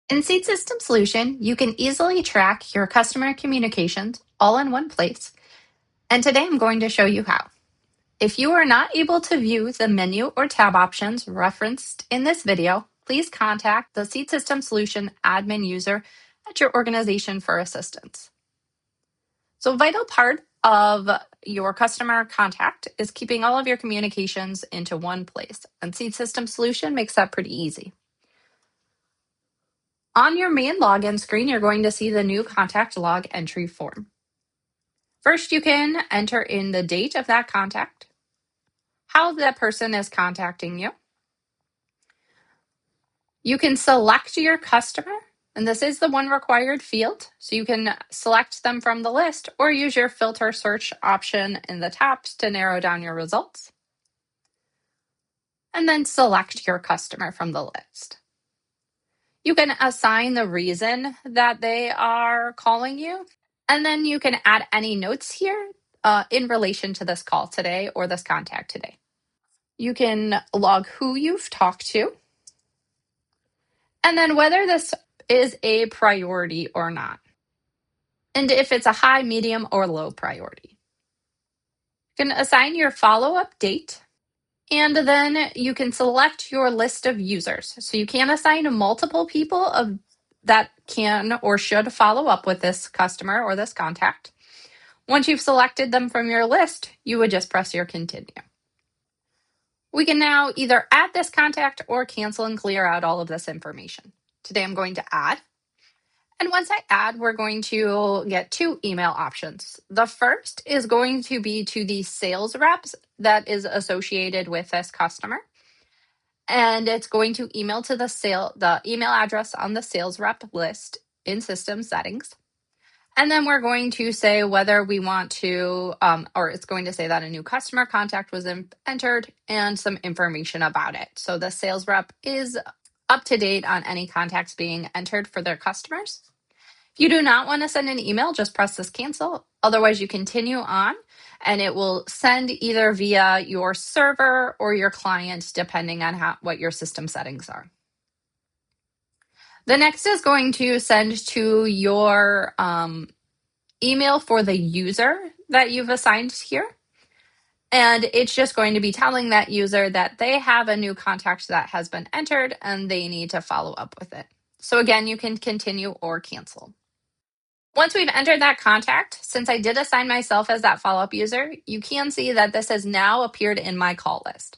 In Seed System Solution, you can easily track your customer communications all in one place. And today I'm going to show you how. If you are not able to view the menu or tab options referenced in this video, please contact the Seed System Solution admin user at your organization for assistance. So a vital part of your customer contact is keeping all of your communications into one place, and Seed System Solution makes that pretty easy. On your main login screen, you're going to see the new contact log entry form. First, you can enter in the date of that contact, how that person is contacting you. You can select your customer, and this is the one required field, so you can select them from the list or use your filter search option in the top to narrow down your results. And then select your customer from the list. You can assign the reason that they are calling you, and then you can add any notes here in relation to this call today or this contact today. You can log who you've talked to, and then whether this is a priority or not, and if it's a high, medium, or low priority. You can assign your follow-up date, and then you can select your list of users. So you can assign multiple people that can or should follow up with this customer or this contact. Once you've selected them from your list, you would just press your continue. We can now either add this contact or cancel and clear out all of this information. Today I'm going to add. And once I add, we're going to get two email options. The first is going to be to the sales reps that is associated with this customer. And it's going to email to the email address on the sales rep list in system settings. And then we're going to say whether we want to, or it's going to say that a new customer contact was entered and some information about it. So the sales rep is up to date on any contacts being entered for their customers. If you do not want to send an email, just press this cancel. Otherwise, you continue on and it will send either via your server or your client, depending on what your system settings are. The next is going to send to your email for the user that you've assigned here. And it's just going to be telling that user that they have a new contact that has been entered and they need to follow up with it. So again, you can continue or cancel. Once we've entered that contact, since I did assign myself as that follow-up user, you can see that this has now appeared in my call list.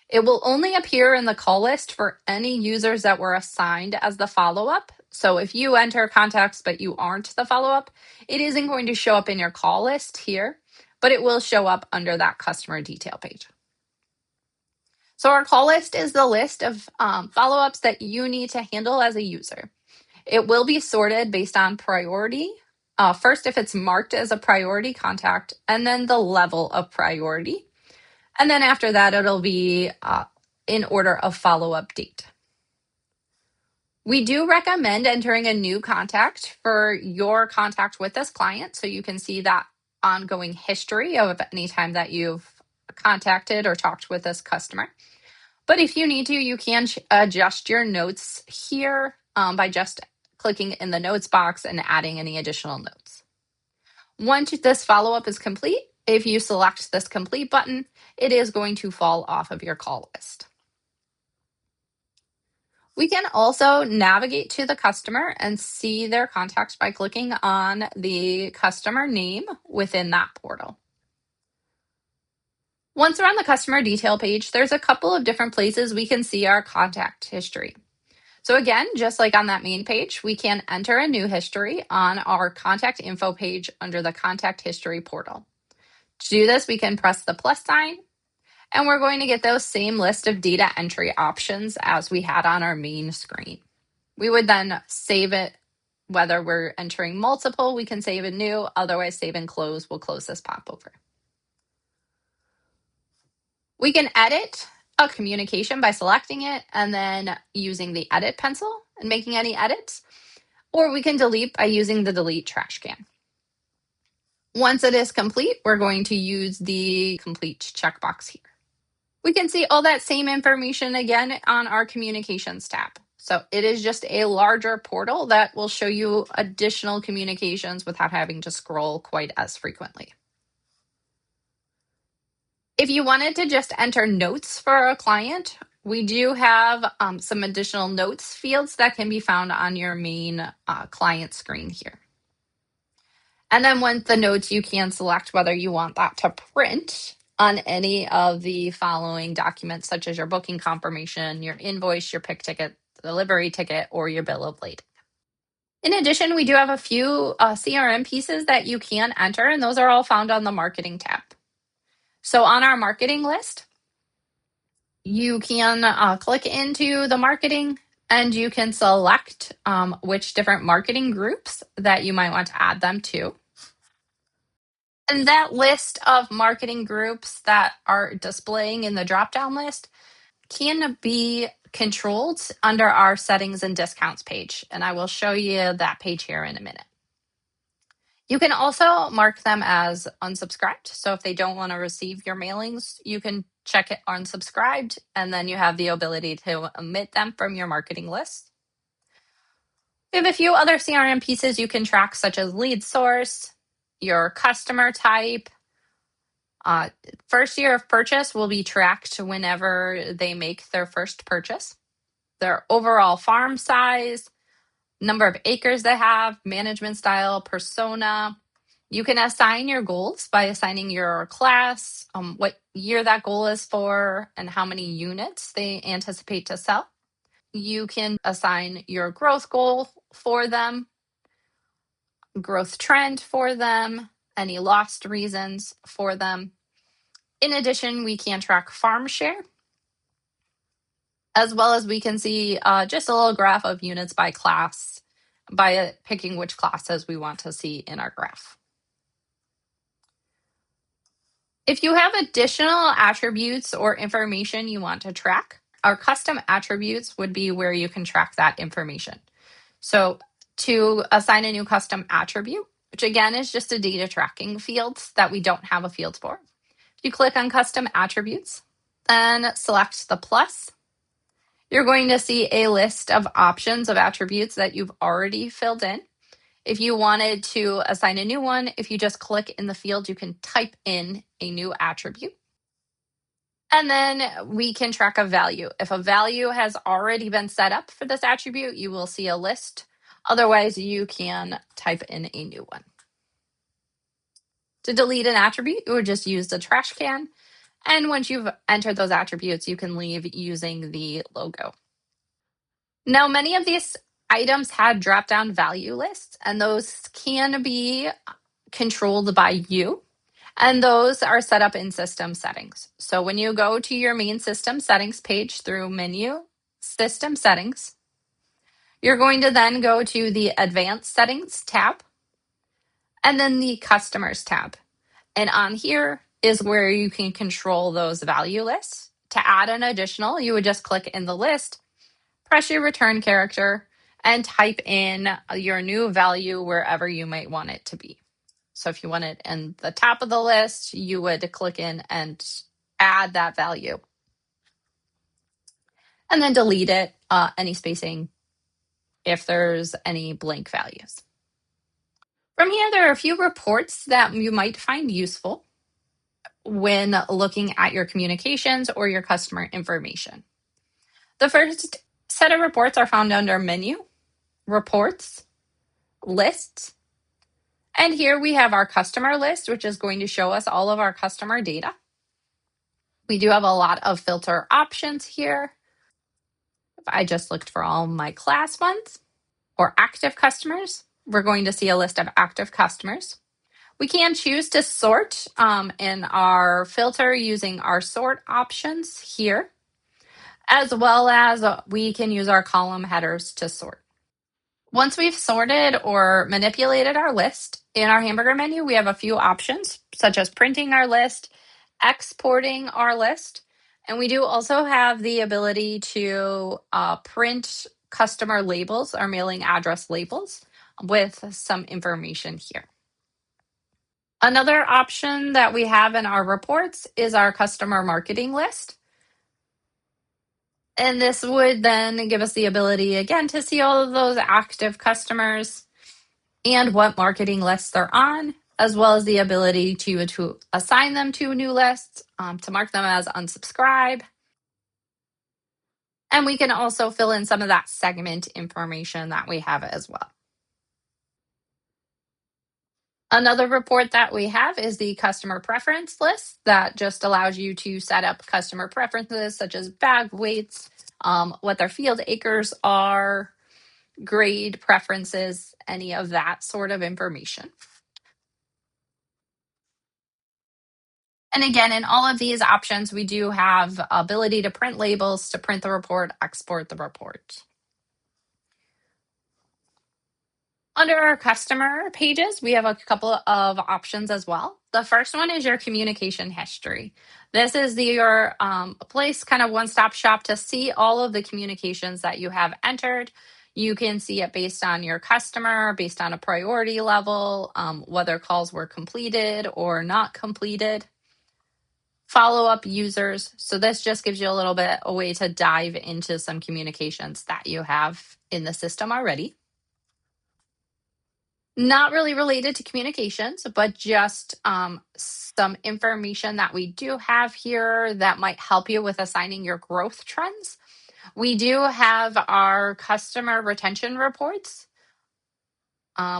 It will only appear in the call list for any users that were assigned as the follow-up. So if you enter contacts but you aren't the follow-up, it isn't going to show up in your call list here, but it will show up under that customer detail page. So our call list is the list of follow-ups that you need to handle as a user. It will be sorted based on priority. First, if it's marked as a priority contact, and then the level of priority. And then after that, it'll be in order of follow-up date. We do recommend entering a new contact for your contact with this client so you can see that ongoing history of any time that you've contacted or talked with this customer. But if you need to, you can adjust your notes here by just clicking in the notes box and adding any additional notes. Once this follow-up is complete, if you select this complete button, it is going to fall off of your call list. We can also navigate to the customer and see their contacts by clicking on the customer name within that portal. Once we're on the customer detail page, there's a couple of different places we can see our contact history. So again, just like on that main page, we can enter a new history on our contact info page under the contact history portal. To do this, we can press the plus sign, and we're going to get those same list of data entry options as we had on our main screen. We would then save it, whether we're entering multiple, we can save a new, otherwise save and close, we'll close this popover. We can edit a communication by selecting it and then using the edit pencil and making any edits, or we can delete by using the delete trash can. Once it is complete, we're going to use the complete checkbox here. We can see all that same information again on our communications tab. So it is just a larger portal that will show you additional communications without having to scroll quite as frequently. If you wanted to just enter notes for a client, we do have some additional notes fields that can be found on your main client screen here. And then once the notes, you can select whether you want that to print on any of the following documents, such as your booking confirmation, your invoice, your pick ticket, delivery ticket, or your bill of lading. In addition, we do have a few CRM pieces that you can enter, and those are all found on the marketing tab. So on our marketing list, you can click into the marketing and you can select which different marketing groups that you might want to add them to. And that list of marketing groups that are displaying in the drop-down list can be controlled under our settings and discounts page. And I will show you that page here in a minute. You can also mark them as unsubscribed. So if they don't want to receive your mailings, you can check it unsubscribed, and then you have the ability to omit them from your marketing list. We have a few other CRM pieces you can track, such as lead source, your customer type. First year of purchase will be tracked whenever they make their first purchase. Their overall farm size, number of acres they have, management style, persona. You can assign your goals by assigning your class, what year that goal is for, and how many units they anticipate to sell. You can assign your growth goal for them, growth trend for them, any lost reasons for them. In addition, we can track farm share, as well as we can see just a little graph of units by class by picking which classes we want to see in our graph. If you have additional attributes or information you want to track, our custom attributes would be where you can track that information. So to assign a new custom attribute, which again is just a data tracking field that we don't have a field for, you click on custom attributes and select the plus. You're going to see a list of options of attributes that you've already filled in. If you wanted to assign a new one, if you just click in the field, you can type in a new attribute. And then we can track a value. If a value has already been set up for this attribute, you will see a list. Otherwise, you can type in a new one. To delete an attribute, you would just use the trash can. And once you've entered those attributes, you can leave using the logo. Now, many of these items had drop-down value lists, and those can be controlled by you. And those are set up in system settings. So when you go to your main system settings page through menu, system settings, you're going to then go to the advanced settings tab and then the customers tab. And on here is where you can control those value lists. To add an additional, you would just click in the list, press your return character, and type in your new value wherever you might want it to be. So if you want it in the top of the list, you would click in and add that value. And then delete it, any spacing, if there's any blank values. From here, there are a few reports that you might find useful when looking at your communications or your customer information. The first set of reports are found under Menu, Reports, Lists. And here we have our customer list, which is going to show us all of our customer data. We do have a lot of filter options here. If I just looked for all my class ones or active customers, we're going to see a list of active customers. We can choose to sort in our filter using our sort options here, as well as we can use our column headers to sort. Once we've sorted or manipulated our list, in our hamburger menu, we have a few options, such as printing our list, exporting our list, and we do also have the ability to print customer labels or mailing address labels with some information here. Another option that we have in our reports is our customer marketing list. And this would then give us the ability, again, to see all of those active customers and what marketing lists they're on, as well as the ability to assign them to new lists, to mark them as unsubscribe. And we can also fill in some of that segment information that we have as well. Another report that we have is the customer preference list that just allows you to set up customer preferences such as bag weights, what their field acres are, grade preferences, any of that sort of information. And again, in all of these options, we do have ability to print labels, to print the report, export the report. Under our customer pages, we have a couple of options as well. The first one is your communication history. This is your place, kind of one-stop shop to see all of the communications that you have entered. You can see it based on your customer, based on a priority level, whether calls were completed or not completed. Follow-up users. So this just gives you a little bit a way to dive into some communications that you have in the system already. Not really related to communications, but just some information that we do have here that might help you with assigning your growth trends. We do have our customer retention reports,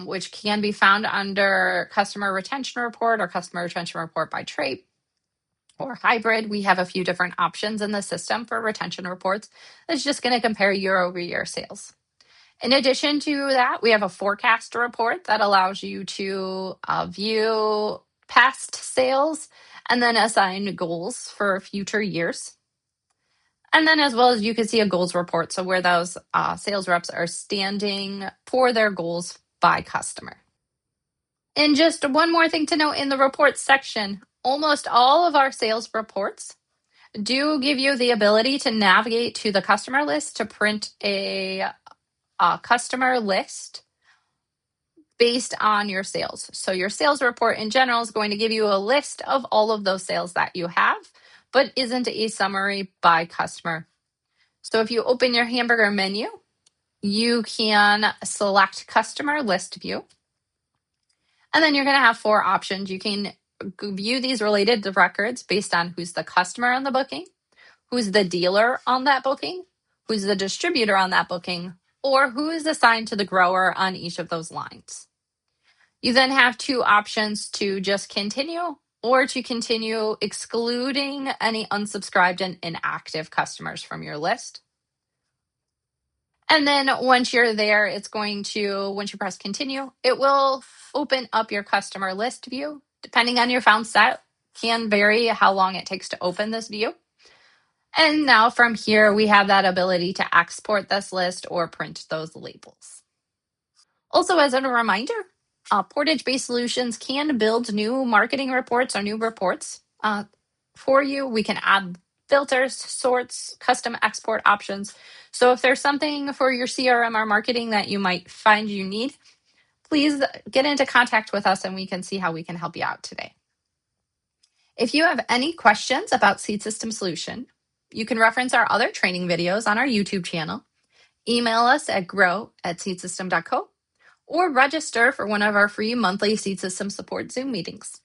which can be found under customer retention report or customer retention report by trait or hybrid. We have a few different options in the system for retention reports. That's just going to compare year over year sales. In addition to that, we have a forecast report that allows you to view past sales and then assign goals for future years. And then as well as you can see a goals report, so where those sales reps are standing for their goals by customer. And just one more thing to note in the reports section, almost all of our sales reports do give you the ability to navigate to the customer list to print a customer list based on your sales. So your sales report in general is going to give you a list of all of those sales that you have, but isn't a summary by customer. So if you open your hamburger menu, you can select customer list view. And then you're going to have 4 options. You can view these related to records based on who's the customer on the booking, who's the dealer on that booking, who's the distributor on that booking, or who is assigned to the grower on each of those lines. You then have 2 options to just continue or to continue excluding any unsubscribed and inactive customers from your list. And then once you're there, it's going to, once you press continue, it will open up your customer list view. Depending on your found set, can vary how long it takes to open this view. And now from here, we have that ability to export this list or print those labels. Also, as a reminder, Portage-based solutions can build new marketing reports or new reports for you. We can add filters, sorts, custom export options. So if there's something for your CRM or marketing that you might find you need, please get into contact with us and we can see how we can help you out today. If you have any questions about Seed System Solution, you can reference our other training videos on our YouTube channel, email us at grow@seedsystem.co, or register for one of our free monthly Seed System support Zoom meetings.